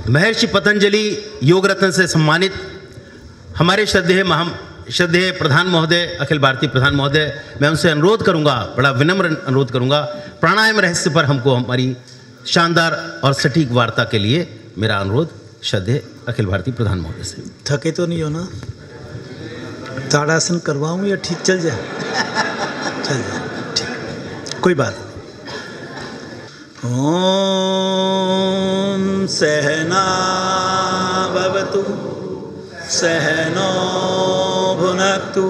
महर्षि पतंजलि योग रत्न से सम्मानित हमारे श्रद्धेय प्रधान महोदय, अखिल भारतीय प्रधान महोदय, मैं उनसे अनुरोध करूंगा, बड़ा विनम्र अनुरोध करूंगा, प्राणायाम रहस्य पर हमको हमारी शानदार और सटीक वार्ता के लिए मेरा अनुरोध श्रद्धेय अखिल भारतीय प्रधान महोदय से। थके तो नहीं हो ना? ताड़ासन करवाऊं या ठीक चल जाए? चल जाए, ठीक, कोई बात नहीं। ओम सहना भवतु सहनो भुनक्तु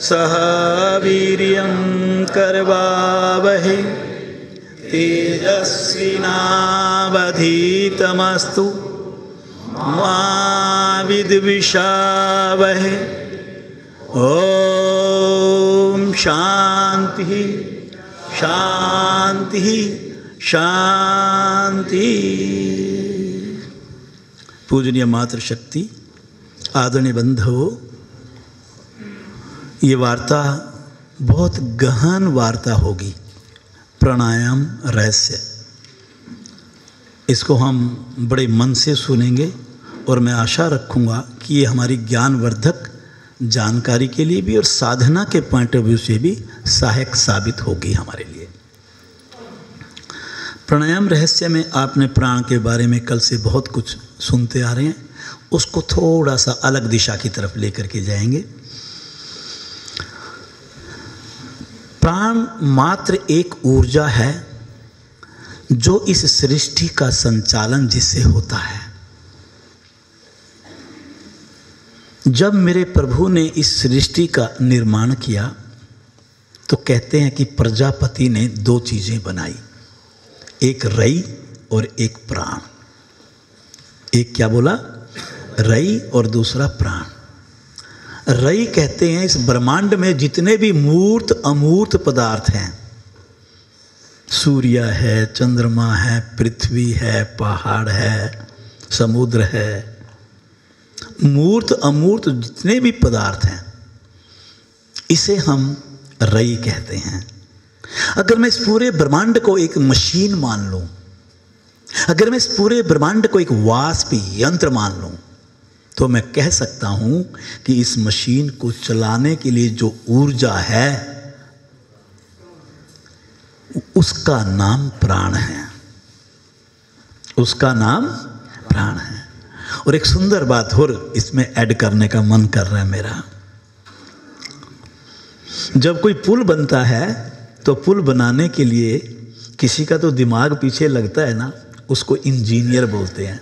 सह वीर्यं करवावहै तेजस्विनावधीतमस्तु मा विद्विषावहै। ओम शांति शांति शांति। पूजनीय मातृशक्ति, आदरणीय बंधुओं, ये वार्ता बहुत गहन वार्ता होगी। प्राणायाम रहस्य, इसको हम बड़े मन से सुनेंगे और मैं आशा रखूँगा कि ये हमारी ज्ञानवर्धक जानकारी के लिए भी और साधना के पॉइंट ऑफ व्यू से भी सहायक साबित होगी हमारे लिए। प्राणायाम रहस्य में आपने प्राण के बारे में कल से बहुत कुछ सुनते आ रहे हैं, उसको थोड़ा सा अलग दिशा की तरफ लेकर के जाएंगे। प्राण मात्र एक ऊर्जा है जो इस सृष्टि का संचालन जिससे होता है। जब मेरे प्रभु ने इस सृष्टि का निर्माण किया तो कहते हैं कि प्रजापति ने दो चीज़ें बनाई, एक रई और एक प्राण। एक क्या बोला? रई और दूसरा प्राण। रई कहते हैं इस ब्रह्मांड में जितने भी मूर्त अमूर्त पदार्थ हैं, सूर्य है, चंद्रमा है, पृथ्वी है, पहाड़ है, समुद्र है, मूर्त अमूर्त जितने भी पदार्थ हैं, इसे हम रई कहते हैं। अगर मैं इस पूरे ब्रह्मांड को एक मशीन मान लूं, अगर मैं इस पूरे ब्रह्मांड को एक वाष्प यंत्र मान लूं, तो मैं कह सकता हूं कि इस मशीन को चलाने के लिए जो ऊर्जा है उसका नाम प्राण है, उसका नाम प्राण है। और एक सुंदर बात और इसमें ऐड करने का मन कर रहा है मेरा। जब कोई पुल बनता है तो पुल बनाने के लिए किसी का तो दिमाग पीछे लगता है ना, उसको इंजीनियर बोलते हैं।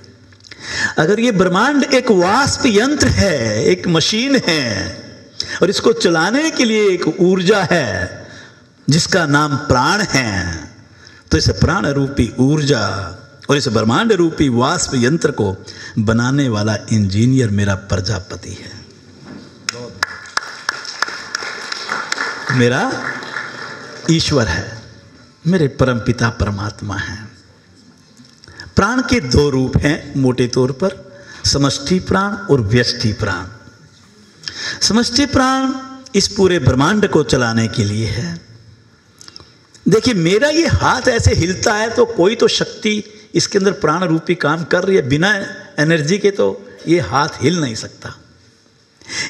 अगर ये ब्रह्मांड एक वाष्प यंत्र है, एक मशीन है, और इसको चलाने के लिए एक ऊर्जा है जिसका नाम प्राण है, तो इस प्राण रूपी ऊर्जा और इस ब्रह्मांड रूपी वाष्प यंत्र को बनाने वाला इंजीनियर मेरा प्रजापति है, मेरा ईश्वर है, मेरे परमपिता परमात्मा हैं। प्राण के दो रूप हैं मोटे तौर पर, समष्टि प्राण और व्यष्टि प्राण। समष्टि प्राण इस पूरे ब्रह्मांड को चलाने के लिए है। देखिए, मेरा ये हाथ ऐसे हिलता है तो कोई तो शक्ति इसके अंदर प्राण रूपी काम कर रही है। बिना एनर्जी के तो ये हाथ हिल नहीं सकता।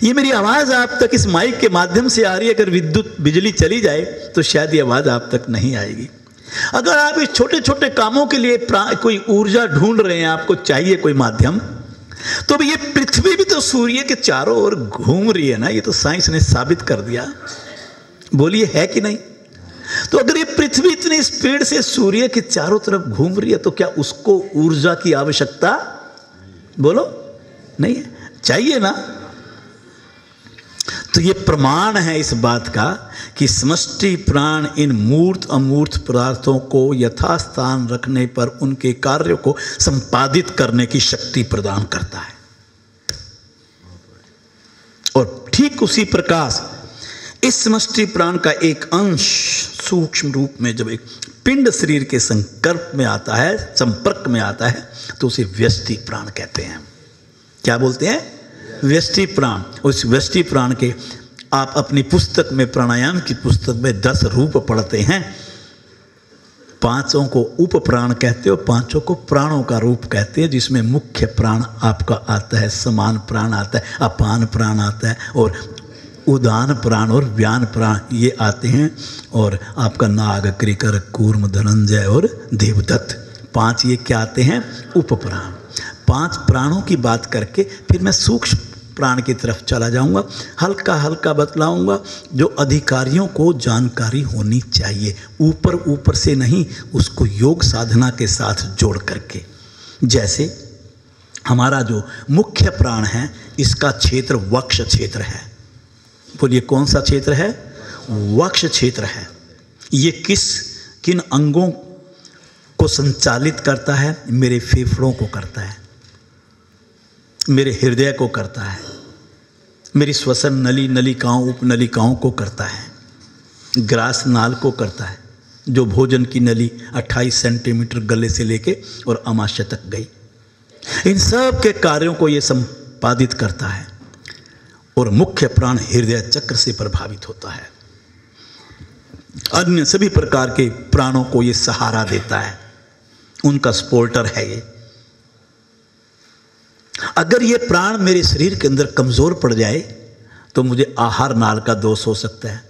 ये मेरी आवाज़ आप तक इस माइक के माध्यम से आ रही है, अगर विद्युत बिजली चली जाए तो शायद ये आवाज़ आप तक नहीं आएगी। अगर आप इस छोटे छोटे कामों के लिए कोई ऊर्जा ढूंढ रहे हैं, आपको चाहिए कोई माध्यम, तो ये पृथ्वी भी तो सूर्य के चारों ओर घूम रही है ना, ये तो साइंस ने साबित कर दिया। बोलिए है कि नहीं? तो अगर ये पृथ्वी इतनी स्पीड से सूर्य के चारों तरफ घूम रही है तो क्या उसको ऊर्जा की आवश्यकता, बोलो, नहीं है? चाहिए ना। तो ये प्रमाण है इस बात का कि समष्टि प्राण इन मूर्त अमूर्त पदार्थों को यथास्थान रखने पर उनके कार्यों को संपादित करने की शक्ति प्रदान करता है। और ठीक उसी प्रकार इस समष्टि प्राण का एक अंश सूक्ष्म रूप में जब एक पिंड शरीर के संपर्क में आता है, तो उसे व्यष्टि प्राण कहते हैं। क्या बोलते हैं? व्यष्टि प्राण। उस व्यष्टि प्राण के आप अपनी पुस्तक में, प्राणायाम की पुस्तक में 10 रूप पढ़ते हैं। पांचों को उप प्राण कहते हो, पांचों को प्राणों का रूप कहते हैं, जिसमें मुख्य प्राण आपका आता है, समान प्राण आता है, अपान प्राण आता है, और उदान प्राण और व्यान प्राण ये आते हैं। और आपका नाग, कृकर, कूर्म, धनंजय और देवदत्त, 5 ये क्या आते हैं? उप प्राण। 5 प्राणों की बात करके फिर मैं सूक्ष्म प्राण की तरफ चला जाऊंगा, हल्का हल्का बतलाऊंगा, जो अधिकारियों को जानकारी होनी चाहिए, ऊपर ऊपर से नहीं, उसको योग साधना के साथ जोड़ करके। जैसे हमारा जो मुख्य प्राण है, इसका क्षेत्र वक्ष क्षेत्र है। बोलिए कौन सा क्षेत्र है? वक्ष क्षेत्र है। ये किन अंगों को संचालित करता है? मेरे फेफड़ों को करता है, मेरे हृदय को करता है, मेरी श्वसन नली, नलिकाओं, उपनलिकाओं को करता है, ग्रास नाल को करता है, जो भोजन की नली 28 सेंटीमीटर गले से लेके और अमाशय तक गई, इन सब के कार्यों को ये संपादित करता है। और मुख्य प्राण हृदय चक्र से प्रभावित होता है। अन्य सभी प्रकार के प्राणों को ये सहारा देता है, उनका सपोर्टर है ये। अगर ये प्राण मेरे शरीर के अंदर कमजोर पड़ जाए तो मुझे आहार नाल का दोष हो सकता है,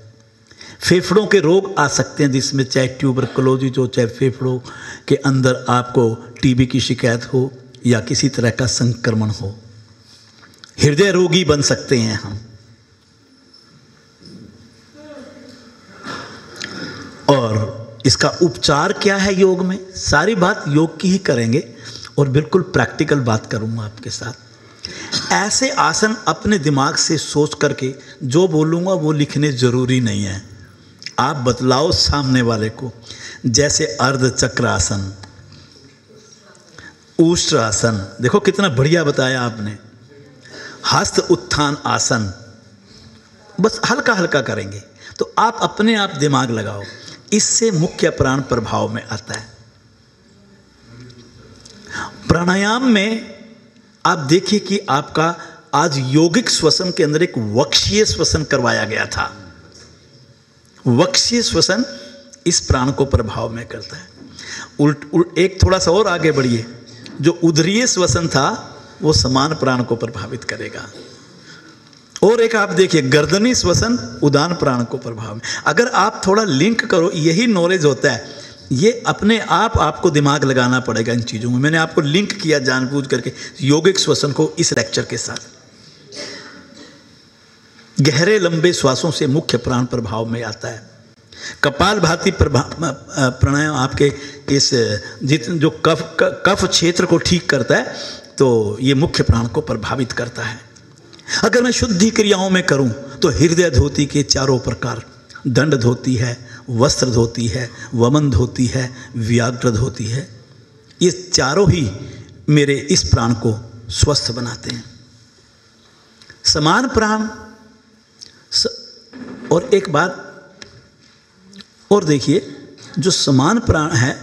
फेफड़ों के रोग आ सकते हैं, जिसमें चाहे ट्यूबरकुलोसिस हो, चाहे फेफड़ों के अंदर आपको टीबी की शिकायत हो या किसी तरह का संक्रमण हो, हृदय रोगी बन सकते हैं हम। और इसका उपचार क्या है योग में? सारी बात योग की ही करेंगे और बिल्कुल प्रैक्टिकल बात करूंगा आपके साथ। ऐसे आसन अपने दिमाग से सोच करके जो बोलूंगा वो लिखने जरूरी नहीं है, आप बतलाओ सामने वाले को। जैसे अर्ध चक्र आसन, ऊष्ट्र आसन, देखो कितना बढ़िया बताया आपने। हस्त उत्थान आसन, बस हल्का हल्का करेंगे तो आप अपने आप दिमाग लगाओ, इससे मुख्य प्राण प्रभाव में आता है। प्राणायाम में आप देखिए कि आपका आज यौगिक श्वसन के अंदर एक वक्षीय श्वसन करवाया गया था। वक्षीय श्वसन इस प्राण को प्रभाव में करता है। एक थोड़ा सा और आगे बढ़िए, जो उदरीय श्वसन था वो समान प्राण को प्रभावित करेगा। और एक आप देखिए गर्दनी श्वसन उदान प्राण को प्रभाव में। अगर आप थोड़ा लिंक करो, यही नॉलेज होता है, ये अपने आप आपको दिमाग लगाना पड़ेगा इन चीज़ों में। मैंने आपको लिंक किया जानबूझ करके यौगिक श्वसन को इस लेक्चर के साथ। गहरे लंबे श्वासों से मुख्य प्राण प्रभाव में आता है। कपालभाति प्राणायाम आपके इस जो कफ क्षेत्र को ठीक करता है, तो ये मुख्य प्राण को प्रभावित करता है। अगर मैं शुद्धि क्रियाओं में करूं तो हृदय धोती के चारों प्रकार, दंड धोती है, वस्त्र धोती है, वमन धोती है, व्याघ्र धोती है, ये चारों ही मेरे इस प्राण को स्वस्थ बनाते हैं। समान प्राण और एक बात और देखिए, जो समान प्राण है,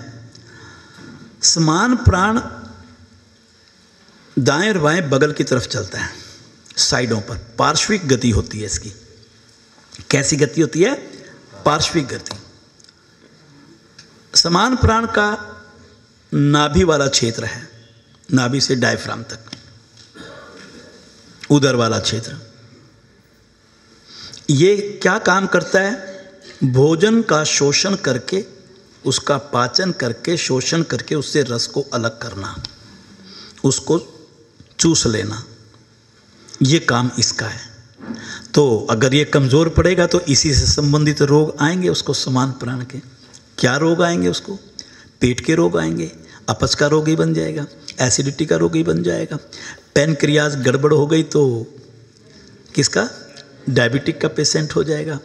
समान प्राण दाएं और बाएं बगल की तरफ चलता है, साइडों पर पार्श्विक गति होती है इसकी। कैसी गति होती है? पार्श्विक गति। समान प्राण का नाभि वाला क्षेत्र है, नाभि से डायफ्राम तक, उदर वाला क्षेत्र। ये क्या काम करता है? भोजन का शोषण करके, उसका पाचन करके, शोषण करके उससे रस को अलग करना, उसको चूस लेना, ये काम इसका है। तो अगर ये कमज़ोर पड़ेगा तो इसी से संबंधित रोग आएंगे उसको। समान प्राण के क्या रोग आएंगे उसको? पेट के रोग आएंगे, अपच का रोग ही बन जाएगा, एसिडिटी का रोग ही बन जाएगा। पैनक्रियाज गड़बड़ हो गई तो किसका? डायबिटिक का पेशेंट हो जाएगा,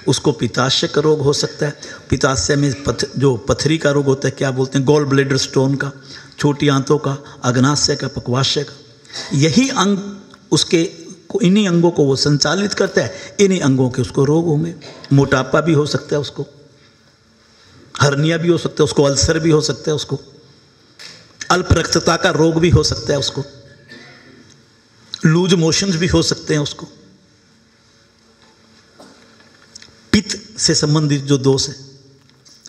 उसको पित्ताशय का रोग हो सकता है। पित्ताशय में जो पथरी का रोग होता है, क्या बोलते हैं, गॉल ब्लैडर स्टोन का, छोटी आंतों का, अग्नाशय का, पक्वाशय का, यही अंग उसके इन्हीं अंगों को वो संचालित करता है, इन्हीं अंगों के उसको रोग होंगे। मोटापा भी हो सकता है उसको, हर्निया भी हो सकता है उसको, अल्सर भी हो सकता है उसको, अल्प रक्तता का रोग भी हो सकता है उसको, लूज मोशंस भी हो सकते हैं उसको। पित्त से संबंधित जो दोष है,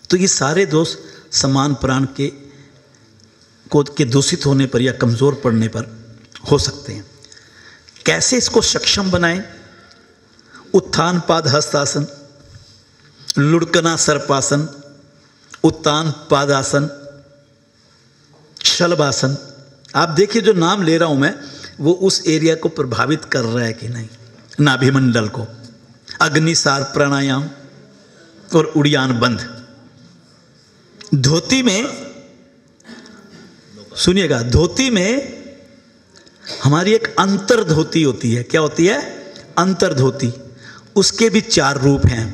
तो ये सारे दोष समान प्राण के दूषित होने पर या कमज़ोर पड़ने पर हो सकते हैं। कैसे इसको सक्षम बनाएं? उत्थान पाद हस्तासन, लुढ़कना सर्पासन, उत्तान पादासन, शलभासन। आप देखिए जो नाम ले रहा हूं मैं वो उस एरिया को प्रभावित कर रहा है कि नहीं, नाभिमंडल को। अग्निसार प्राणायाम और उड़ियान बंद। धोती में सुनिएगा, धोती में हमारी एक अंतर धोती होती है। क्या होती है? अंतर धोती। उसके भी 4 रूप हैं,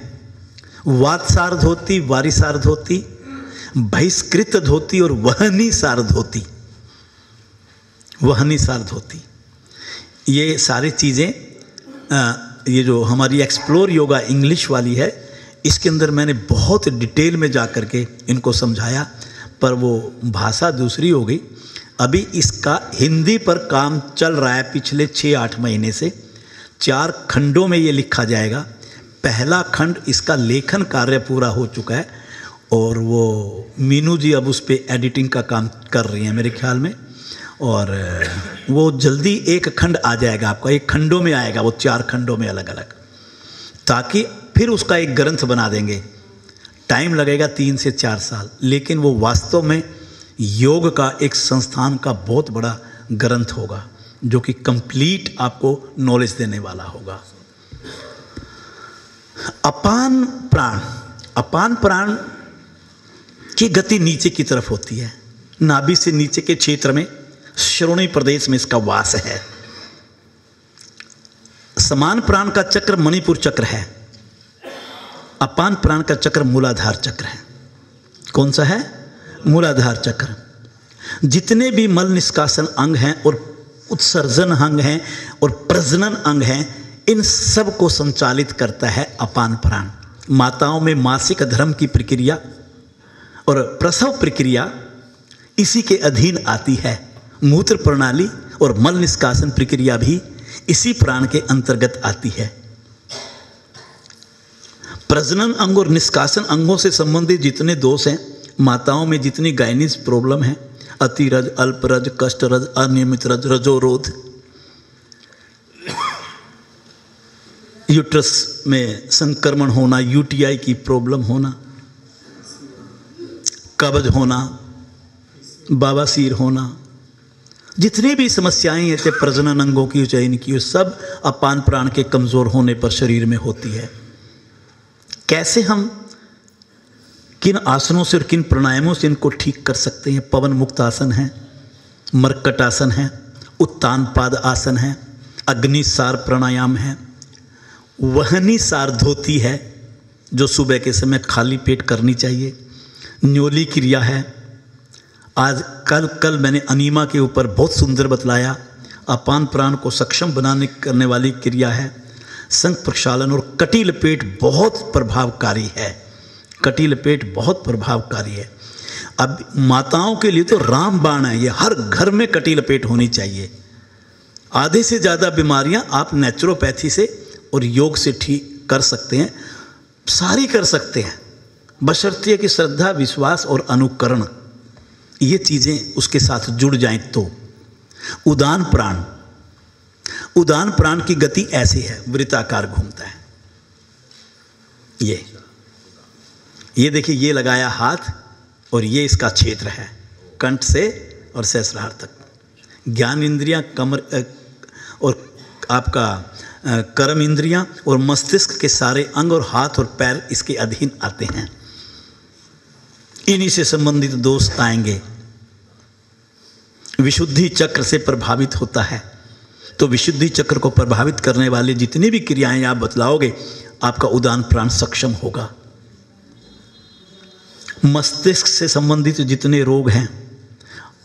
वातसार धोती, वारिसार धोती, बहिष्कृत धोती और वहनी सार धोती। वहनी सार धोती, ये सारी चीज़ें ये जो हमारी एक्सप्लोर योगा इंग्लिश वाली है, इसके अंदर मैंने बहुत डिटेल में जा कर के इनको समझाया, पर वो भाषा दूसरी हो गई। अभी इसका हिंदी पर काम चल रहा है पिछले 6-8 महीने से। 4 खंडों में ये लिखा जाएगा। पहला खंड इसका लेखन कार्य पूरा हो चुका है और वो मीनू जी अब उस पर एडिटिंग का काम कर रही हैं मेरे ख्याल में, और वो जल्दी एक खंड आ जाएगा आपका। 1 खंडों में आएगा वो, 4 खंडों में अलग अलग, ताकि फिर उसका एक ग्रंथ बना देंगे। टाइम लगेगा 3 से 4 साल, लेकिन वो वास्तव में योग का एक संस्थान का बहुत बड़ा ग्रंथ होगा जो कि कंप्लीट आपको नॉलेज देने वाला होगा। अपान प्राण, अपान प्राण की गति नीचे की तरफ होती है। नाभि से नीचे के क्षेत्र में श्रोणी प्रदेश में इसका वास है। समान प्राण का चक्र मणिपुर चक्र है। अपान प्राण का चक्र मूलाधार चक्र है। कौन सा है? मूलाधार चक्र। जितने भी मल निष्कासन अंग हैं और उत्सर्जन अंग हैं और प्रजनन अंग हैं, इन सब को संचालित करता है अपान प्राण। माताओं में मासिक धर्म की प्रक्रिया और प्रसव प्रक्रिया इसी के अधीन आती है। मूत्र प्रणाली और मल निष्कासन प्रक्रिया भी इसी प्राण के अंतर्गत आती है। प्रजनन अंग और निष्कासन अंगों से संबंधित जितने दोष हैं, माताओं में जितनी गायनिज प्रॉब्लम है, अतिरज, अल्परज, कष्टरज, अनियमित रज, रजोरोध, यूट्रस में संक्रमण होना, यूटीआई की प्रॉब्लम होना, कब्ज होना, बवासीर होना, जितनी भी समस्याएं हैं चाहे प्रजनन अंगों की चाहे इनकी, सब अपान प्राण के कमज़ोर होने पर शरीर में होती है। कैसे हम किन आसनों से और किन प्राणायामों से इनको ठीक कर सकते हैं? पवन मुक्त आसन है, मर्कट आसन है, उत्तान पाद आसन है, अग्नि सार प्राणायाम है, वहनी सार धोती है जो सुबह के समय खाली पेट करनी चाहिए, न्योली क्रिया है। आज कल मैंने अनीमा के ऊपर बहुत सुंदर बतलाया। अपान प्राण को सक्षम बनाने करने वाली क्रिया है संघ प्रक्षालन, और कटिल पेट बहुत प्रभावकारी है। कटिल पेट बहुत प्रभावकारी है। अब माताओं के लिए तो रामबाण है ये, हर घर में कटिल पेट होनी चाहिए। आधे से ज़्यादा बीमारियां आप नेचुरोपैथी से और योग से ठीक कर सकते हैं, सारी कर सकते हैं, बशर्ते कि श्रद्धा, विश्वास और अनुकरण ये चीज़ें उसके साथ जुड़ जाएं तो। उदान प्राण, उदान प्राण की गति ऐसी है, वृत्ताकार घूमता है। ये देखिए, ये लगाया हाथ और ये इसका क्षेत्र है, कंठ से और सहस्रार तक। ज्ञान इंद्रियां, कमर और आपका कर्म इंद्रियां और मस्तिष्क के सारे अंग और हाथ और पैर इसके अधीन आते हैं। इन्हीं से संबंधित दोष आएंगे। विशुद्धि चक्र से प्रभावित होता है, तो विशुद्धि चक्र को प्रभावित करने वाली जितनी भी क्रियाएं आप बतलाओगे, आपका उदान प्राण सक्षम होगा। मस्तिष्क से संबंधित जितने रोग हैं,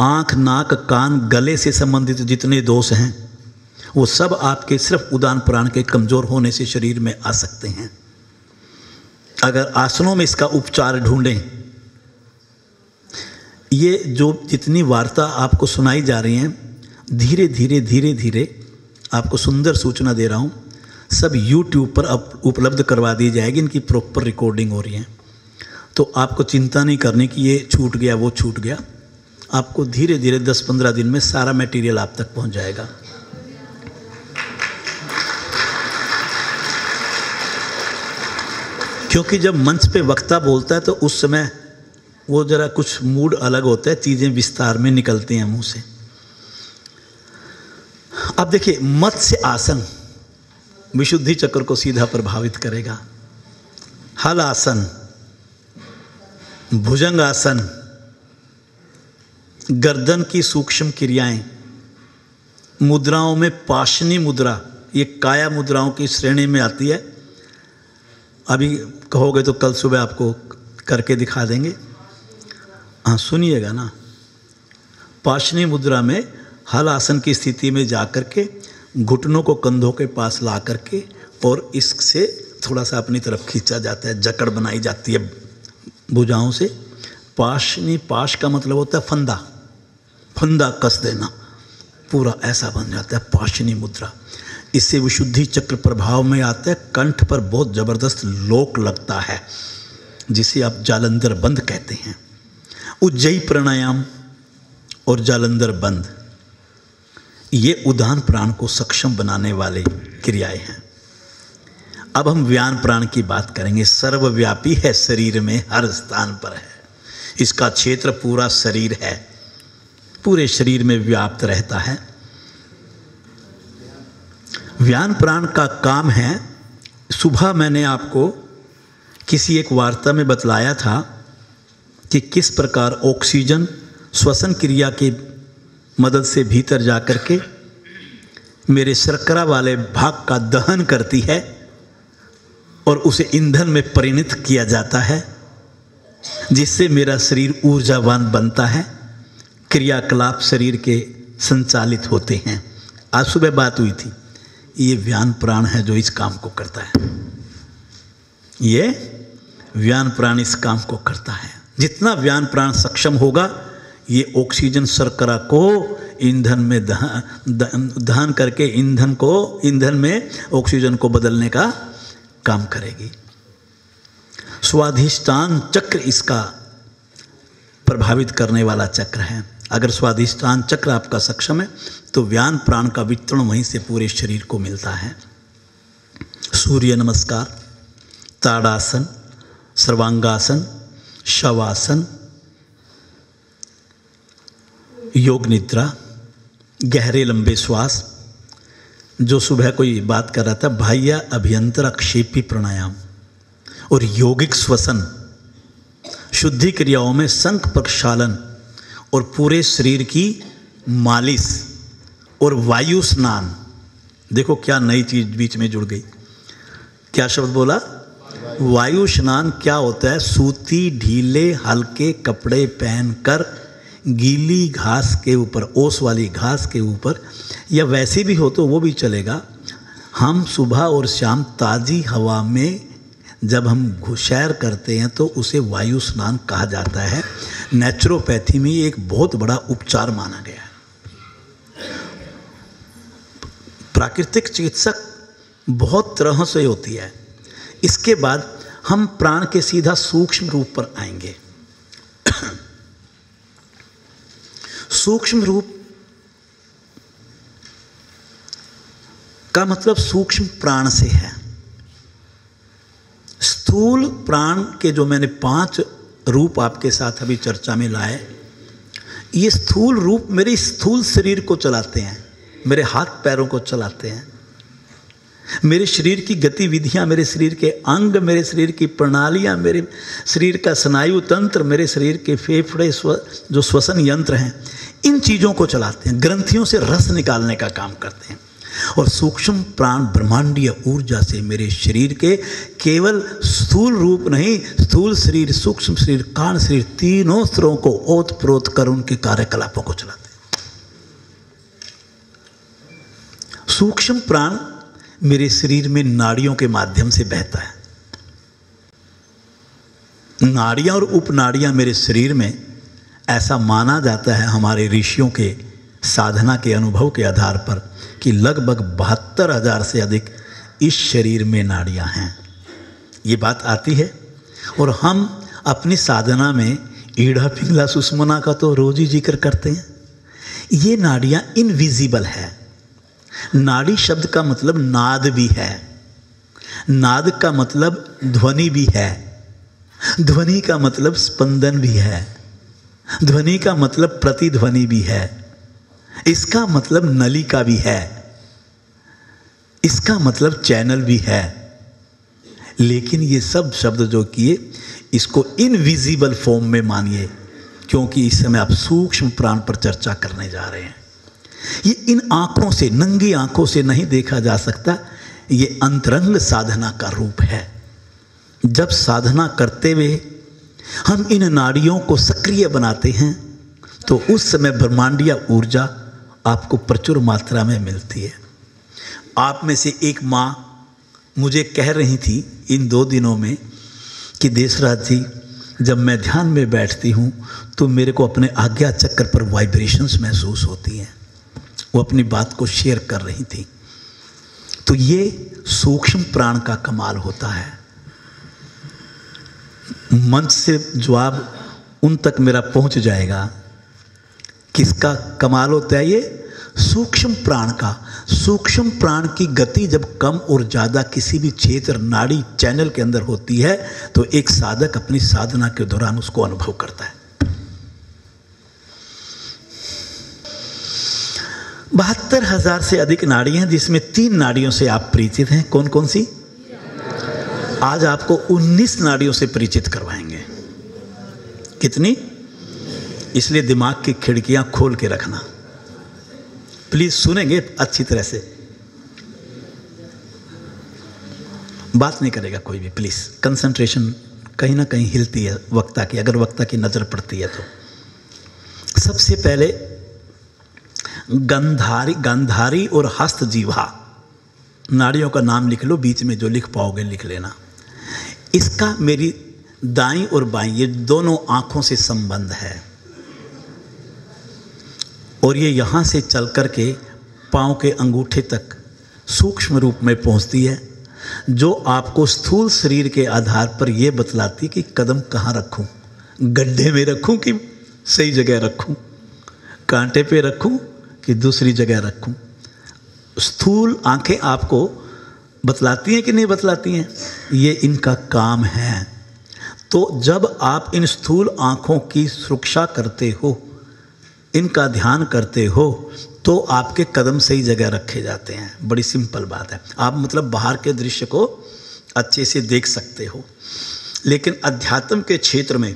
आंख, नाक, कान, गले से संबंधित जितने दोष हैं, वो सब आपके सिर्फ उदान प्राण के कमजोर होने से शरीर में आ सकते हैं। अगर आसनों में इसका उपचार ढूंढें, ये जो जितनी वार्ता आपको सुनाई जा रही हैं, धीरे धीरे आपको सुंदर सूचना दे रहा हूँ, सब YouTube पर उपलब्ध करवा दी जाएगी। इनकी प्रॉपर रिकॉर्डिंग हो रही है। तो आपको चिंता नहीं करने की ये छूट गया वो छूट गया। आपको धीरे धीरे 10-15 दिन में सारा मटेरियल आप तक पहुंच जाएगा। क्योंकि जब मंच पे वक्ता बोलता है तो उस समय वो जरा कुछ मूड अलग होता है, चीज़ें विस्तार में निकलती हैं मुंह से। अब देखिए, मत्स्य आसन विशुद्धि चक्र को सीधा प्रभावित करेगा। हल आसन, भुजंग आसन, गर्दन की सूक्ष्म क्रियाएं, मुद्राओं में पाशनी मुद्रा, ये काया मुद्राओं की श्रेणी में आती है। अभी कहोगे तो कल सुबह आपको करके दिखा देंगे। हाँ सुनिएगा ना। पाशनी मुद्रा में हल आसन की स्थिति में जाकर के घुटनों को कंधों के पास ला करके और इससे थोड़ा सा अपनी तरफ खींचा जाता है, जकड़ बनाई जाती है भुजाओं से। पाशनी, पाश का मतलब होता है फंदा, फंदा कस देना, पूरा ऐसा बन जाता है पाशनी मुद्रा। इससे विशुद्धि चक्र प्रभाव में आता है। कंठ पर बहुत जबरदस्त लोक लगता है, जिसे आप जालंधर बंद कहते हैं। उज्जयी प्राणायाम और जालंधर बंद, ये उदान प्राण को सक्षम बनाने वाले क्रियाएं हैं। अब हम व्यान प्राण की बात करेंगे। सर्वव्यापी है, शरीर में हर स्थान पर है। इसका क्षेत्र पूरा शरीर है, पूरे शरीर में व्याप्त रहता है। व्यान प्राण का काम है, सुबह मैंने आपको किसी एक वार्ता में बतलाया था कि किस प्रकार ऑक्सीजन श्वसन क्रिया की मदद से भीतर जाकर के मेरे शर्करा वाले भाग का दहन करती है और उसे ईंधन में परिणत किया जाता है, जिससे मेरा शरीर ऊर्जावान बनता है। क्रियाकलाप शरीर के संचालित होते हैं। आज सुबह बात हुई थी, ये व्यान प्राण है जो इस काम को करता है। ये व्यान प्राण इस काम को करता है। जितना व्यान प्राण सक्षम होगा, ये ऑक्सीजन शर्करा को ईंधन में दहन करके ईंधन में ऑक्सीजन को बदलने का काम करेगी। स्वाधिष्ठान चक्र इसका प्रभावित करने वाला चक्र है। अगर स्वाधिष्ठान चक्र आपका सक्षम है तो व्यान प्राण का वितरण वहीं से पूरे शरीर को मिलता है। सूर्य नमस्कार, ताड़ासन, सर्वांगासन, शवासन, योग निद्रा, गहरे लंबे श्वास, जो सुबह कोई बात कर रहा था, बाह्य अभ्यंतर क्षेपी प्राणायाम और यौगिक श्वसन, शुद्धि क्रियाओं में शंख प्रक्षालन और पूरे शरीर की मालिश और वायु स्नान। देखो क्या नई चीज बीच में जुड़ गई। क्या शब्द बोला? वायु स्नान क्या होता है? सूती ढीले हल्के कपड़े पहनकर गीली घास के ऊपर, ओस वाली घास के ऊपर, या वैसे भी हो तो वो भी चलेगा, हम सुबह और शाम ताज़ी हवा में जब हम सैर करते हैं तो उसे वायु स्नान कहा जाता है। नेचुरोपैथी में एक बहुत बड़ा उपचार माना गया है। प्राकृतिक चिकित्सक बहुत तरह से होती है। इसके बाद हम प्राण के सीधा सूक्ष्म रूप पर आएंगे। सूक्ष्म रूप का मतलब सूक्ष्म प्राण से है। स्थूल प्राण के जो मैंने 5 रूप आपके साथ अभी चर्चा में लाए, ये स्थूल रूप मेरे स्थूल शरीर को चलाते हैं, मेरे हाथ पैरों को चलाते हैं, मेरे शरीर की गतिविधियां, मेरे शरीर के अंग, मेरे शरीर की प्रणालियां, मेरे शरीर का स्नायु तंत्र, मेरे शरीर के फेफड़े, जो श्वसन यंत्र हैं, इन चीज़ों को चलाते हैं। ग्रंथियों से रस निकालने का काम करते हैं। और सूक्ष्म प्राण ब्रह्मांडीय ऊर्जा से मेरे शरीर के केवल स्थूल रूप नहीं, स्थूल शरीर, सूक्ष्म शरीर, कारण शरीर, तीनों स्तरों को ओत प्रोत कर उनके कार्यकलापों को चलाते हैं। सूक्ष्म प्राण मेरे शरीर में नाड़ियों के माध्यम से बहता है। नाड़ियां और उपनाड़ियां मेरे शरीर में, ऐसा माना जाता है हमारे ऋषियों के साधना के अनुभव के आधार पर कि लगभग 72,000 से अधिक इस शरीर में नाड़ियां हैं। ये बात आती है और हम अपनी साधना में ईड़ा पिंगला सुषमना का तो रोज ही जिक्र करते हैं। ये नाड़ियाँ इनविजिबल है। नाड़ी शब्द का मतलब नाद भी है, नाद का मतलब ध्वनि भी है, ध्वनि का मतलब स्पंदन भी है, ध्वनि का मतलब प्रतिध्वनि भी है, इसका मतलब नलिका भी है, इसका मतलब चैनल भी है। लेकिन ये सब शब्द जो किए इसको इनविजिबल फॉर्म में मानिए, क्योंकि इस समय आप सूक्ष्म प्राण पर चर्चा करने जा रहे हैं। ये इन आंखों से, नंगी आंखों से नहीं देखा जा सकता। ये अंतरंग साधना का रूप है। जब साधना करते हुए हम इन नाड़ियों को सक्रिय बनाते हैं तो उस समय ब्रह्मांडीय ऊर्जा आपको प्रचुर मात्रा में मिलती है। आप में से एक माँ मुझे कह रही थी इन 2 दिनों में कि देशराज जी, जब मैं ध्यान में बैठती हूँ तो मेरे को अपने आज्ञा चक्र पर वाइब्रेशंस महसूस होती हैं। वो अपनी बात को शेयर कर रही थी। तो ये सूक्ष्म प्राण का कमाल होता है। मंच से जवाब उन तक मेरा पहुंच जाएगा। किसका कमाल होता है? ये सूक्ष्म प्राण का। सूक्ष्म प्राण की गति जब कम और ज़्यादा किसी भी क्षेत्र, नाड़ी, चैनल के अंदर होती है तो एक साधक अपनी साधना के दौरान उसको अनुभव करता है। 72,000 से अधिक नाड़ी हैं, जिसमें 3 नाड़ियों से आप परिचित हैं। कौन कौन सी? आज आपको 19 नाड़ियों से परिचित करवाएंगे। कितनी? इसलिए दिमाग की खिड़कियां खोल के रखना। प्लीज सुनेंगे अच्छी तरह से, बात नहीं करेगा कोई भी। प्लीज कंसंट्रेशन कहीं ना कहीं हिलती है वक्ता की, अगर वक्ता की नजर पड़ती है तो। सबसे पहले गांधारी और हस्तजीवा नाड़ियों का नाम लिख लो, बीच में जो लिख पाओगे लिख लेना। इसका मेरी दाईं और बाईं ये दोनों आंखों से संबंध है, और ये यहाँ से चल कर के पाँव के अंगूठे तक सूक्ष्म रूप में पहुँचती है, जो आपको स्थूल शरीर के आधार पर यह बतलाती कि कदम कहाँ रखूं, गड्ढे में रखूं कि सही जगह रखूं, कांटे पे रखूं कि दूसरी जगह रखूं। स्थूल आंखें आपको बतलाती हैं कि नहीं बतलाती हैं? ये इनका काम है। तो जब आप इन स्थूल आंखों की सुरक्षा करते हो, इनका ध्यान करते हो, तो आपके कदम सही जगह रखे जाते हैं। बड़ी सिंपल बात है। आप मतलब बाहर के दृश्य को अच्छे से देख सकते हो। लेकिन अध्यात्म के क्षेत्र में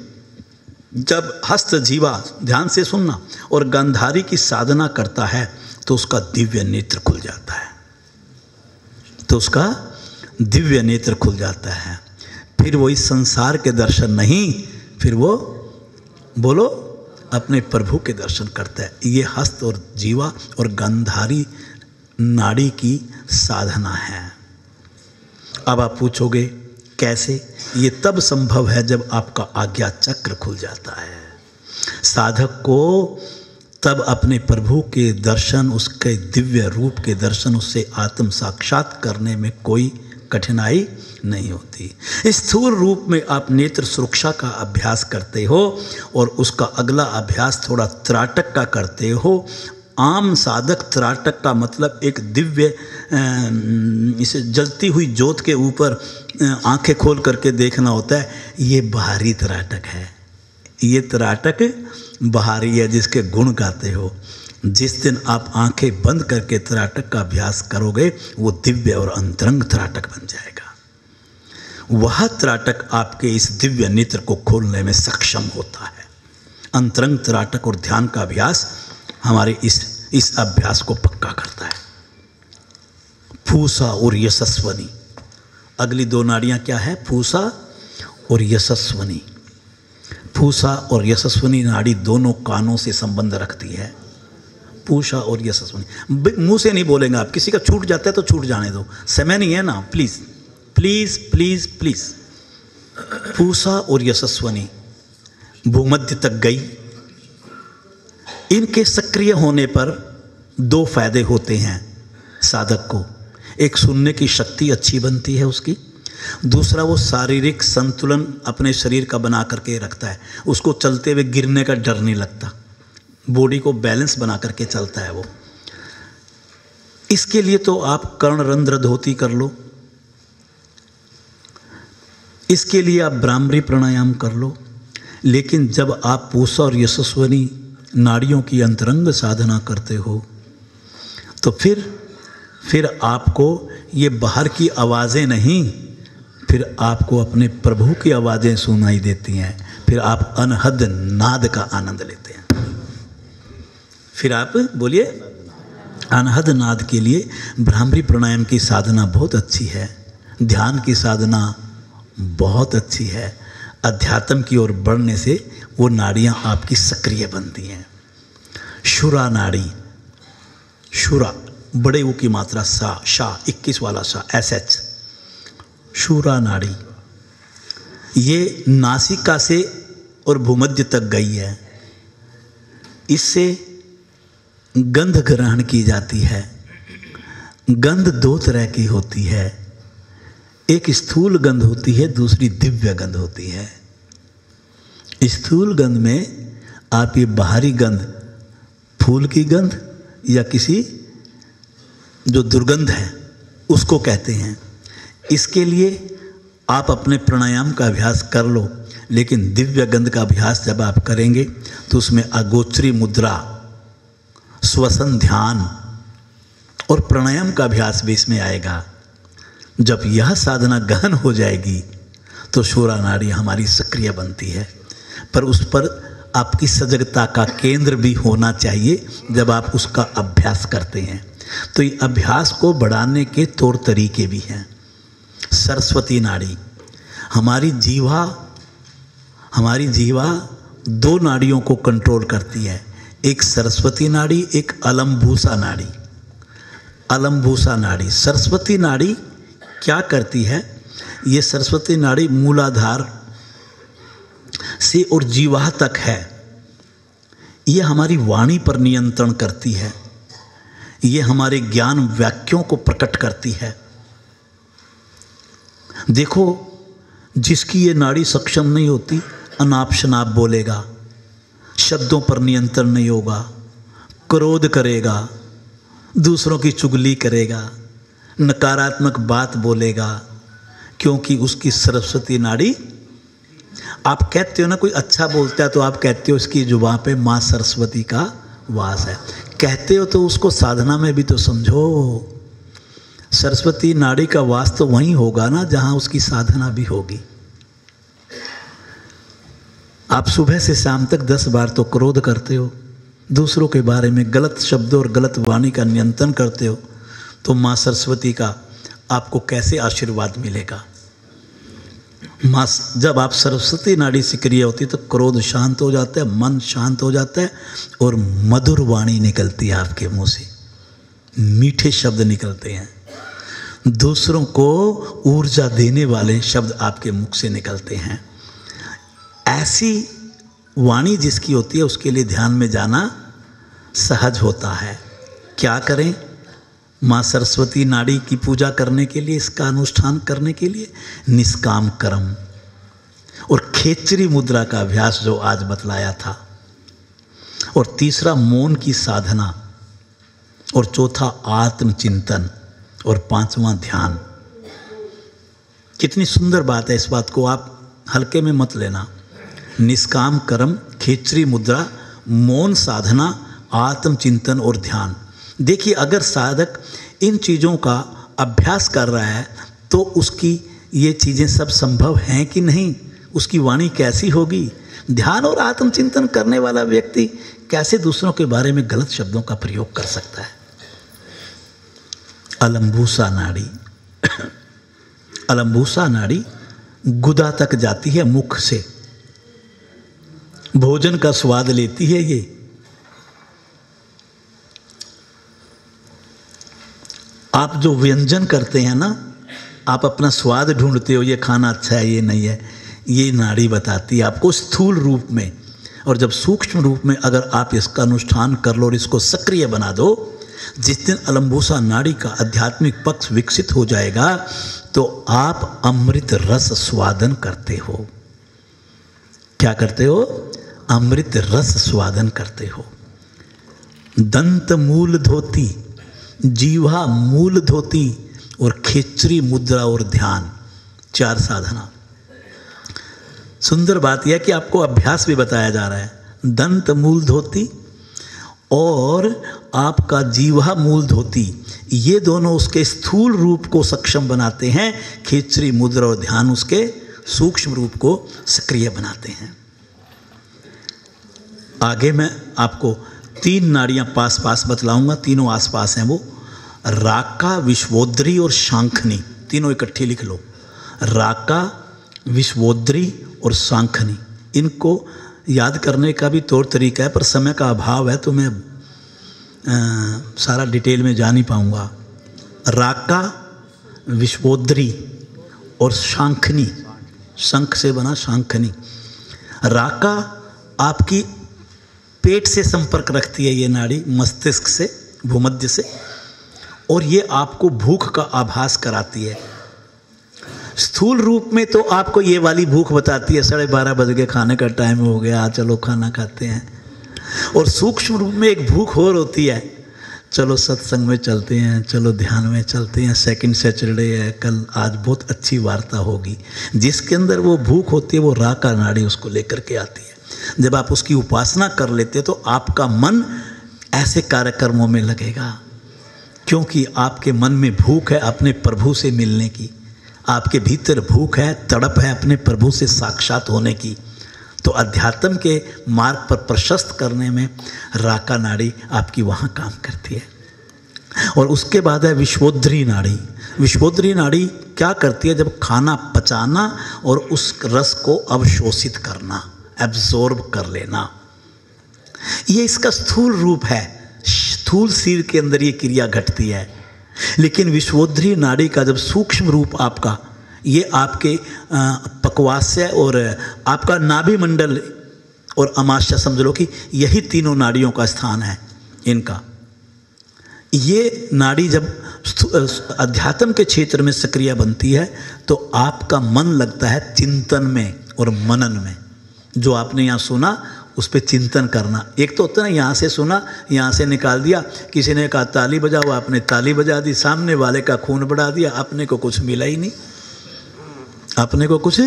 जब हस्त जीवा, ध्यान से सुनना, और गांधारी की साधना करता है तो उसका दिव्य नेत्र खुल जाता है, तो उसका दिव्य नेत्र खुल जाता है। फिर वो इस संसार के दर्शन नहीं, फिर वो बोलो अपने प्रभु के दर्शन करता है। ये हस्त और जीवा और गांधारी नाड़ी की साधना है। अब आप पूछोगे कैसे? ये तब संभव है जब आपका आज्ञा चक्र खुल जाता है। साधक को तब अपने प्रभु के दर्शन, उसके दिव्य रूप के दर्शन, उससे आत्म साक्षात करने में कोई कठिनाई नहीं होती। स्थूल रूप में आप नेत्र सुरक्षा का अभ्यास करते हो और उसका अगला अभ्यास थोड़ा त्राटक का करते हो। आम साधक त्राटक का मतलब एक दिव्य इसे जलती हुई ज्योत के ऊपर आंखें खोल करके देखना होता है। ये बाहरी त्राटक है, ये त्राटक बाहरी है जिसके गुण गाते हो। जिस दिन आप आंखें बंद करके त्राटक का अभ्यास करोगे वो दिव्य और अंतरंग त्राटक बन जाएगा। वह त्राटक आपके इस दिव्य नेत्र को खोलने में सक्षम होता है। अंतरंग त्राटक और ध्यान का अभ्यास हमारे इस अभ्यास को पक्का करता है। पूसा और यशस्वनी, अगली 2 नाड़ियां क्या है? पूसा और यशस्वनी। पूसा और यशस्वनी नाड़ी दोनों कानों से संबंध रखती है। पूषा और यशस्वनी, मुंह से नहीं बोलेंगे आप। किसी का छूट जाता है तो छूट जाने दो, समय नहीं है ना, प्लीज प्लीज प्लीज प्लीज। पूषा और यशस्वनी भूमध्य तक गई। इनके सक्रिय होने पर 2 फायदे होते हैं साधक को। एक, सुनने की शक्ति अच्छी बनती है उसकी, दूसरा वो शारीरिक संतुलन अपने शरीर का बना करके रखता है, उसको चलते हुए गिरने का डर नहीं लगता, बॉडी को बैलेंस बना करके चलता है वो। इसके लिए तो आप कर्ण रंध्र धोती कर लो, इसके लिए आप भ्रामरी प्राणायाम कर लो। लेकिन जब आप पूषा और यशस्विनी नाड़ियों की अंतरंग साधना करते हो तो फिर आपको ये बाहर की आवाज़ें नहीं, फिर आपको अपने प्रभु की आवाज़ें सुनाई देती हैं। फिर आप अनहद नाद का आनंद लेते हैं। फिर आप बोलिए, अनहद नाद के लिए भ्रामरी प्राणायाम की साधना बहुत अच्छी है, ध्यान की साधना बहुत अच्छी है। अध्यात्म की ओर बढ़ने से वो नाड़ियाँ आपकी सक्रिय बनती हैं। शुरा नाड़ी, शुरा बड़े ऊ की मात्रा सा, शाह 21 वाला शाह, SH, शुरा नाड़ी ये नासिका से और भूमध्य तक गई है। इससे गंध ग्रहण की जाती है। गंध दो तरह की होती है, एक स्थूल गंध होती है, दूसरी दिव्य गंध होती है। स्थूल गंध में आप ये बाहरी गंध, फूल की गंध या किसी जो दुर्गंध है उसको कहते हैं। इसके लिए आप अपने प्राणायाम का अभ्यास कर लो, लेकिन दिव्य गंध का अभ्यास जब आप करेंगे तो उसमें अगोचरी मुद्रा, श्वसन ध्यान और प्राणायाम का अभ्यास भी इसमें आएगा। जब यह साधना गहन हो जाएगी तो शूरा नाड़ी हमारी सक्रिय बनती है, पर उस पर आपकी सजगता का केंद्र भी होना चाहिए जब आप उसका अभ्यास करते हैं। तो ये अभ्यास को बढ़ाने के तौर तरीके भी हैं। सरस्वती नाड़ी, हमारी जीवा दो नाड़ियों को कंट्रोल करती है, एक सरस्वती नाड़ी, एक अलंभूसा नाड़ी। अलंभूसा नाड़ी, सरस्वती नाड़ी क्या करती है? ये सरस्वती नाड़ी मूलाधार से और जीवा तक है। ये हमारी वाणी पर नियंत्रण करती है, ये हमारे ज्ञान वाक्यों को प्रकट करती है। देखो, जिसकी ये नाड़ी सक्षम नहीं होती, अनाप शनाप बोलेगा, शब्दों पर नियंत्रण नहीं होगा, क्रोध करेगा, दूसरों की चुगली करेगा, नकारात्मक बात बोलेगा, क्योंकि उसकी सरस्वती नाड़ी, आप कहते हो ना कोई अच्छा बोलता है तो आप कहते हो इसकी जुबान पे माँ सरस्वती का वास है, कहते हो तो उसको साधना में भी तो समझो। सरस्वती नाड़ी का वास तो वहीं होगा ना जहाँ उसकी साधना भी होगी। आप सुबह से शाम तक 10 बार तो क्रोध करते हो, दूसरों के बारे में गलत शब्दों और गलत वाणी का नियंत्रण करते हो, तो माँ सरस्वती का आपको कैसे आशीर्वाद मिलेगा? माँ, जब आप सरस्वती नाड़ी सक्रिय होती है तो क्रोध शांत हो जाता है, मन शांत हो जाता है और मधुर वाणी निकलती है आपके मुंह से, मीठे शब्द निकलते हैं, दूसरों को ऊर्जा देने वाले शब्द आपके मुख से निकलते हैं। ऐसी वाणी जिसकी होती है उसके लिए ध्यान में जाना सहज होता है। क्या करें? माँ सरस्वती नाड़ी की पूजा करने के लिए, इसका अनुष्ठान करने के लिए निष्काम कर्म और खेचरी मुद्रा का अभ्यास जो आज बतलाया था, और तीसरा मौन की साधना, और चौथा आत्मचिंतन, और पांचवा ध्यान। कितनी सुंदर बात है, इस बात को आप हल्के में मत लेना। निष्काम कर्म, खेचरी मुद्रा, मौन साधना, आत्मचिंतन और ध्यान। देखिए, अगर साधक इन चीज़ों का अभ्यास कर रहा है तो उसकी ये चीज़ें सब संभव हैं कि नहीं, उसकी वाणी कैसी होगी? ध्यान और आत्मचिंतन करने वाला व्यक्ति कैसे दूसरों के बारे में गलत शब्दों का प्रयोग कर सकता है? अलंभूसा नाड़ी अलंभूसा नाड़ी गुदा तक जाती है, मुख से भोजन का स्वाद लेती है। ये आप जो व्यंजन करते हैं ना, आप अपना स्वाद ढूंढते हो, ये खाना अच्छा है, ये नहीं है, ये नाड़ी बताती है आपको स्थूल रूप में। और जब सूक्ष्म रूप में अगर आप इसका अनुष्ठान कर लो और इसको सक्रिय बना दो, जिस दिन अलंभूसा नाड़ी का आध्यात्मिक पक्ष विकसित हो जाएगा तो आप अमृत रस स्वादन करते हो। क्या करते हो? अमृत रस स्वादन करते हो। दंत मूल धोती, जीवा मूल धोती और खेचरी मुद्रा और ध्यान, 4 साधना। सुंदर बात यह कि आपको अभ्यास भी बताया जा रहा है। दंत मूल धोती और आपका जीवा मूल धोती, ये दोनों उसके स्थूल रूप को सक्षम बनाते हैं, खेचरी मुद्रा और ध्यान उसके सूक्ष्म रूप को सक्रिय बनाते हैं। आगे मैं आपको 3 नाड़ियां पास पास बतलाऊंगा, तीनों आसपास हैं वो। राका, विश्वोद्री और शांखनी, तीनों इकट्ठे लिख लो। राका, विश्वोद्री और शांखनी, इनको याद करने का भी तौर तरीका है, पर समय का अभाव है तो मैं सारा डिटेल में जा नहीं पाऊंगा। राका, विश्वोद्री और शांखनी, शंख से बना शांखनी। राका आपकी पेट से संपर्क रखती है, ये नाड़ी मस्तिष्क से, भूमध्य से, और ये आपको भूख का आभास कराती है। स्थूल रूप में तो आपको ये वाली भूख बताती है, 12:30 बज गए, खाने का टाइम हो गया, चलो खाना खाते हैं। और सूक्ष्म रूप में एक भूख और होती है, चलो सत्संग में चलते हैं, चलो ध्यान में चलते हैं, सेकंड सैटरडे है, कल आज बहुत अच्छी वार्ता होगी। जिसके अंदर वो भूख होती है वो राका नाड़ी उसको लेकर के आती है। जब आप उसकी उपासना कर लेते हैं तो आपका मन ऐसे कार्यक्रमों में लगेगा, क्योंकि आपके मन में भूख है अपने प्रभु से मिलने की, आपके भीतर भूख है, तड़प है अपने प्रभु से साक्षात होने की। तो अध्यात्म के मार्ग पर प्रशस्त करने में राका नाड़ी आपकी वहाँ काम करती है। और उसके बाद है विश्वोद्री नाड़ी। विश्वोद्री नाड़ी क्या करती है? जब खाना पचाना और उस रस को अवशोषित करना, एब्जॉर्ब कर लेना, ये इसका स्थूल रूप है। स्थूल शरीर के अंदर ये क्रिया घटती है। लेकिन विश्वोद्री नाड़ी का जब सूक्ष्म रूप आपका, ये आपके पक्वास्य और आपका नाभि मंडल और अमाशय, समझ लो कि यही तीनों नाड़ियों का स्थान है इनका। ये नाड़ी जब अध्यात्म के क्षेत्र में सक्रिय बनती है तो आपका मन लगता है चिंतन में और मनन में। जो आपने यहाँ सुना उस पर चिंतन करना। एक तो होता है ना, यहाँ से सुना, यहाँ से निकाल दिया, किसी ने कहा ताली बजाओ, आपने ताली बजा दी, सामने वाले का खून बढ़ा दिया, अपने को कुछ मिला ही नहीं, अपने को कुछ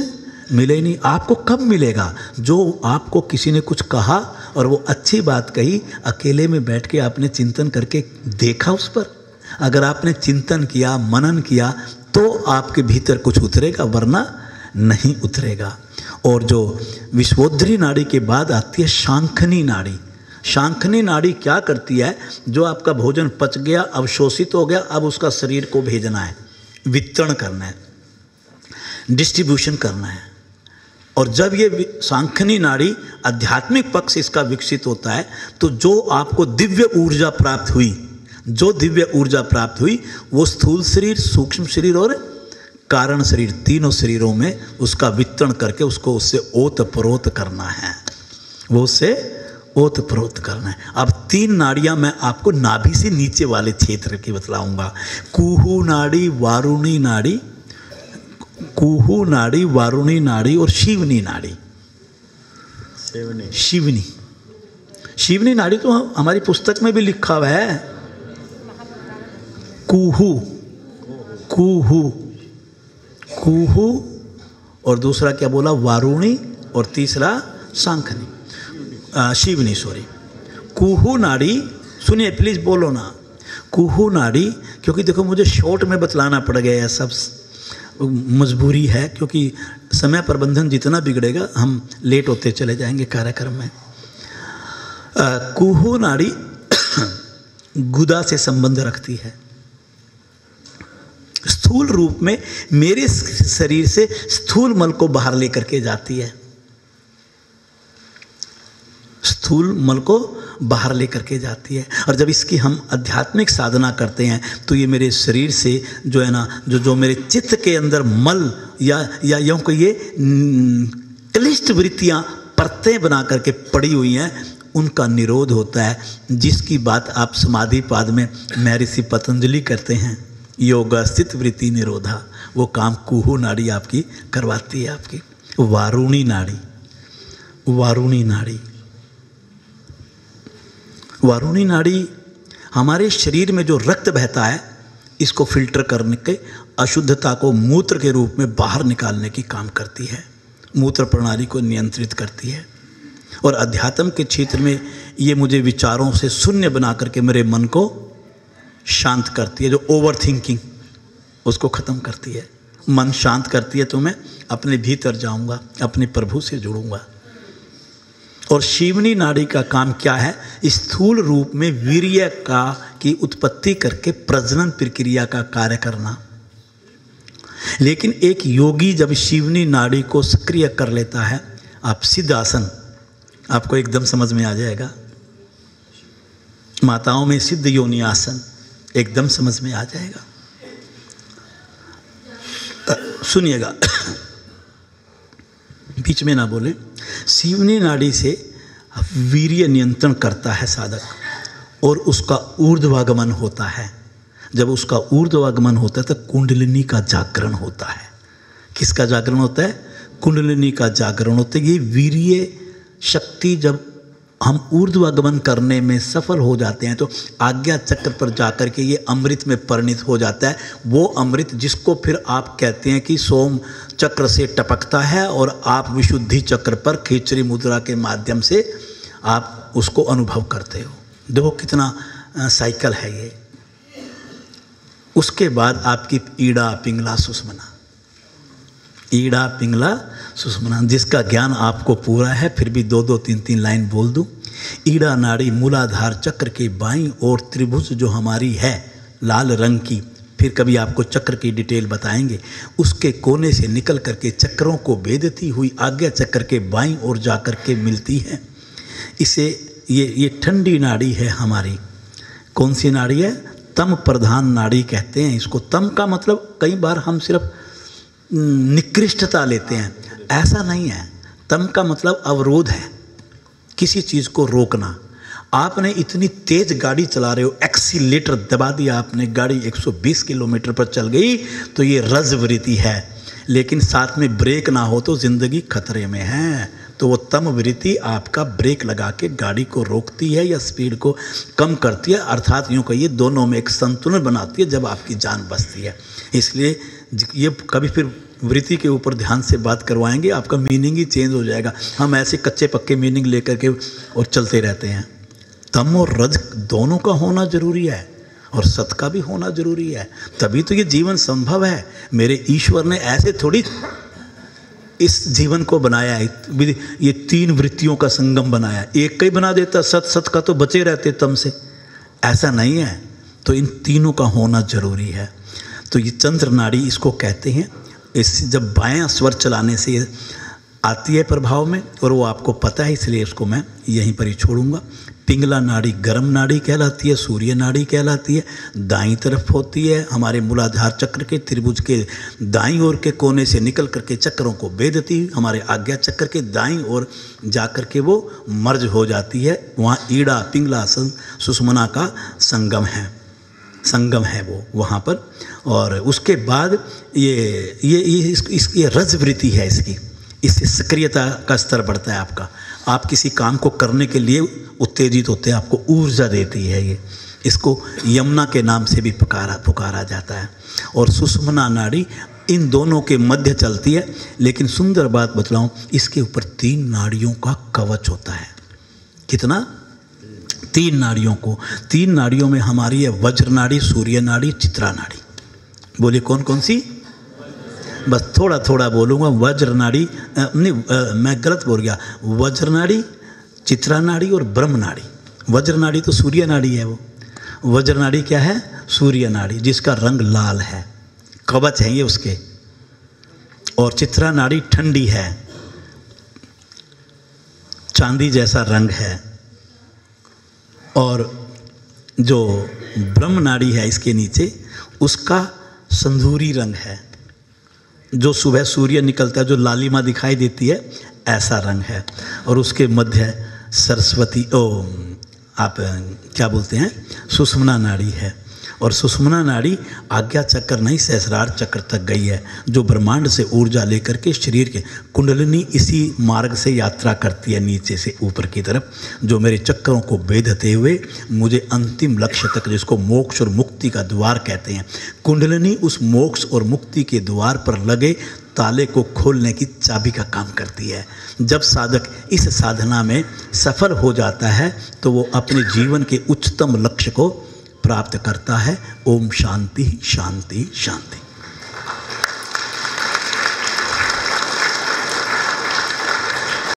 मिले ही नहीं। आपको कब मिलेगा? जो आपको किसी ने कुछ कहा और वो अच्छी बात कही, अकेले में बैठ के आपने चिंतन करके देखा उस पर। अगर आपने चिंतन किया, मनन किया, तो आपके भीतर कुछ उतरेगा, वरना नहीं उतरेगा। और जो विश्वोद्री नाड़ी के बाद आती है शांखनी नाड़ी। शांखनी नाड़ी क्या करती है? जो आपका भोजन पच गया, अवशोषित हो गया, अब उसका शरीर को भेजना है, वितरण करना है, डिस्ट्रीब्यूशन करना है। और जब ये शांखनी नाड़ी आध्यात्मिक पक्ष इसका विकसित होता है तो जो आपको दिव्य ऊर्जा प्राप्त हुई, जो दिव्य ऊर्जा प्राप्त हुई, वो स्थूल शरीर, सूक्ष्म शरीर और कारण शरीर, तीनों शरीरों में उसका वितरण करके उसको उससे ओत प्रोत करना है, वो उससे ओत प्रोत करना है। अब 3 नाड़ियां मैं आपको नाभि से नीचे वाले क्षेत्र की बतलाऊंगा। कुहू नाड़ी, वारुणी नाड़ी, कुहू नाड़ी, वारुणी नाड़ी और शिवनी नाड़ी। शिवनी, शिवनी नाड़ी तो हमारी पुस्तक में भी लिखा हुआ है। कुहू, कुहू, कुहू और दूसरा क्या बोला? वारुणी और तीसरा शांखनी, शिवनी, सॉरी। कुहू नाड़ी, सुनिए प्लीज, बोलो ना। कुहू नाड़ी, क्योंकि देखो मुझे शॉर्ट में बतलाना पड़ गया, सब मजबूरी है, क्योंकि समय प्रबंधन जितना बिगड़ेगा हम लेट होते चले जाएंगे कार्यक्रम में। कुहू नाड़ी गुदा से संबंध रखती है। स्थूल रूप में मेरे शरीर से स्थूल मल को बाहर लेकर के जाती है, स्थूल मल को बाहर लेकर के जाती है। और जब इसकी हम आध्यात्मिक साधना करते हैं तो ये मेरे शरीर से जो है ना, जो मेरे चित्त के अंदर मल या यूँ कहिए क्लिष्ट वृत्तियाँ परतें बना करके पड़ी हुई हैं, उनका निरोध होता है, जिसकी बात आप समाधि पाद में महर्षि पतंजलि करते हैं। योगास्थित वृत्ति निरोधा, वो काम कुहू नाड़ी आपकी करवाती है। आपकी वारुणी नाड़ी, वारुणी नाड़ी, वारुणी नाड़ी हमारे शरीर में जो रक्त बहता है इसको फिल्टर करने के, अशुद्धता को मूत्र के रूप में बाहर निकालने की काम करती है, मूत्र प्रणाली को नियंत्रित करती है। और अध्यात्म के क्षेत्र में ये मुझे विचारों से शून्य बना करके मेरे मन को शांत करती है, जो ओवर थिंकिंग उसको ख़त्म करती है। मन शांत करती है तो मैं अपने भीतर जाऊंगा, अपने प्रभु से जुड़ूंगा। और शिवनी नाड़ी का काम क्या है? स्थूल रूप में वीर्य की उत्पत्ति करके प्रजनन प्रक्रिया का कार्य करना। लेकिन एक योगी जब शिवनी नाड़ी को सक्रिय कर लेता है, आप सिद्ध आसन आपको एकदम समझ में आ जाएगा। माताओं में सिद्ध योनि आसन एकदम समझ में आ जाएगा। सुनिएगा, बीच में ना बोले। शिवनी नाड़ी से वीर्य नियंत्रण करता है साधक और उसका ऊर्ध्वागमन होता है। जब उसका ऊर्ध्वागमन होता है तो कुंडलिनी का जागरण होता है। किसका जागरण होता है? कुंडलिनी का जागरण होता है। ये वीर्य शक्ति जब हम ऊर्ध्वागमन करने में सफल हो जाते हैं तो आज्ञा चक्र पर जाकर के ये अमृत में परिणित हो जाता है। वो अमृत जिसको फिर आप कहते हैं कि सोम चक्र से टपकता है और आप विशुद्धि चक्र पर खींचरी मुद्रा के माध्यम से आप उसको अनुभव करते हो। देखो कितना साइकिल है ये। उसके बाद आपकी ईड़ा पिंगला सुषुम्ना, ईड़ा पिंगला सुषुम्ना, जिसका ज्ञान आपको पूरा है फिर भी 2-2, 3-3 लाइन बोल दूं। ईड़ा नाड़ी मूलाधार चक्र के बाईं ओर त्रिभुज जो हमारी है लाल रंग की, फिर कभी आपको चक्र की डिटेल बताएंगे, उसके कोने से निकल करके चक्रों को भेदती हुई आज्ञा चक्र के बाईं ओर जाकर के मिलती है। इसे ये ठंडी नाड़ी है हमारी। कौन सी नाड़ी है? तम प्रधान नाड़ी कहते हैं इसको। तम का मतलब कई बार हम सिर्फ निकृष्टता लेते हैं, ऐसा नहीं है। तम का मतलब अवरोध है, किसी चीज़ को रोकना। आपने इतनी तेज गाड़ी चला रहे हो, एक्सीलेटर दबा दिया आपने, गाड़ी 120 किलोमीटर पर चल गई तो ये रजवृत्ति है। लेकिन साथ में ब्रेक ना हो तो ज़िंदगी खतरे में है। तो वो तम वृत्ति आपका ब्रेक लगा के गाड़ी को रोकती है या स्पीड को कम करती है, अर्थात यूँ कहिए दोनों में एक संतुलन बनाती है जब आपकी जान बचती है। इसलिए ये कभी फिर वृत्ति के ऊपर ध्यान से बात करवाएंगे, आपका मीनिंग ही चेंज हो जाएगा। हम ऐसे कच्चे पक्के मीनिंग लेकर के और चलते रहते हैं। तम और रज दोनों का होना जरूरी है और सत का भी होना जरूरी है, तभी तो ये जीवन संभव है। मेरे ईश्वर ने ऐसे थोड़ी इस जीवन को बनाया है, ये 3 वृत्तियों का संगम बनाया। एक का ही बना देता सत का तो बचे रहते तम से, ऐसा नहीं है। तो इन तीनों का होना जरूरी है। तो ये चंद्र नाड़ी इसको कहते हैं। इस जब बायां स्वर चलाने से आती है प्रभाव में, और वो आपको पता है इसलिए इसको मैं यहीं पर ही छोड़ूंगा। पिंगला नाड़ी गर्म नाड़ी कहलाती है, सूर्य नाड़ी कहलाती है। दाईं तरफ होती है, हमारे मूलाधार चक्र के त्रिभुज के दाईं ओर के कोने से निकल करके चक्रों को भेदती हमारे आज्ञा चक्र के दाईं ओर जाकर के वो मर्ज हो जाती है। वहाँ ईड़ा पिंगला सुषुम्ना का संगम है वो वहाँ पर। और उसके बाद ये रजवृत्ति है इसकी, इससे सक्रियता का स्तर बढ़ता है आपका। आप किसी काम को करने के लिए उत्तेजित होते हैं, आपको ऊर्जा देती है ये। इसको यमुना के नाम से भी पुकारा जाता है। और सुषुम्ना नाड़ी इन दोनों के मध्य चलती है। लेकिन सुंदर बात बतलाऊं, इसके ऊपर 3 नाड़ियों का कवच होता है। कितना? 3 नाड़ियों को। 3 नाड़ियों में हमारी है वज्र नाड़ी, सूर्य नाड़ी, चित्रा नाड़ी। बोलिए कौन कौन सी? बस थोड़ा थोड़ा बोलूँगा। वज्र नाड़ी मैं गलत बोल गया। वज्र नाड़ी, चित्रा नाड़ी और ब्रह्म नाड़ी। वज्र नाड़ी तो सूर्य नाड़ी है। वो वज्र नाड़ी क्या है? सूर्य नाड़ी, जिसका रंग लाल है, कवच है ये उसके। और चित्रा नाड़ी ठंडी है, चांदी जैसा रंग है। और जो ब्रह्म नाड़ी है इसके नीचे, उसका संधूरी रंग है। जो सुबह सूर्य निकलता है जो लालिमा दिखाई देती है, ऐसा रंग है। और उसके मध्य सरस्वती आप क्या बोलते हैं, सुषुम्ना नाड़ी है। और सुषुम्ना नाड़ी आज्ञा चक्र नहीं सहस्रार चक्र तक गई है, जो ब्रह्मांड से ऊर्जा लेकर के शरीर के कुंडलिनी इसी मार्ग से यात्रा करती है नीचे से ऊपर की तरफ, जो मेरे चक्रों को बेधते हुए मुझे अंतिम लक्ष्य तक, जिसको मोक्ष और मुक्ति का द्वार कहते हैं, कुंडलिनी उस मोक्ष और मुक्ति के द्वार पर लगे ताले को खोलने की चाबी का काम करती है। जब साधक इस साधना में सफल हो जाता है तो वो अपने जीवन के उच्चतम लक्ष्य को प्राप्त करता है। ओम शांति शांति शांति।